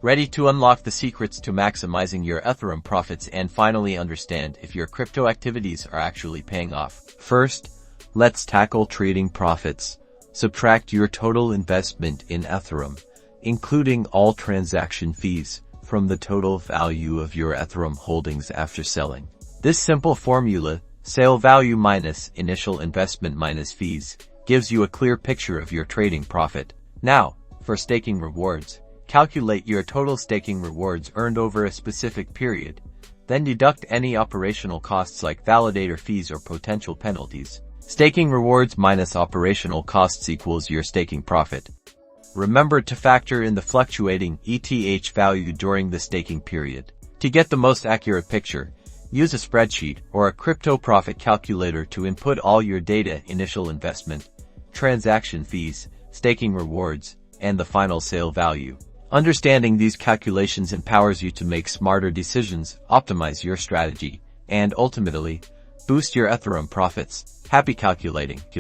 Ready to unlock the secrets to maximizing your Ethereum profits and finally understand if your crypto activities are actually paying off. First, let's tackle trading profits. Subtract your total investment in Ethereum, including all transaction fees, from the total value of your Ethereum holdings after selling. This simple formula, sale value minus initial investment minus fees, gives you a clear picture of your trading profit. Now, for staking rewards. Calculate your total staking rewards earned over a specific period, then deduct any operational costs like validator fees or potential penalties. Staking rewards minus operational costs equals your staking profit. Remember to factor in the fluctuating ETH value during the staking period. To get the most accurate picture, use a spreadsheet or a crypto profit calculator to input all your data: initial investment, transaction fees, staking rewards, and the final sale value. Understanding these calculations empowers you to make smarter decisions, optimize your strategy, and ultimately, boost your Ethereum profits. Happy calculating!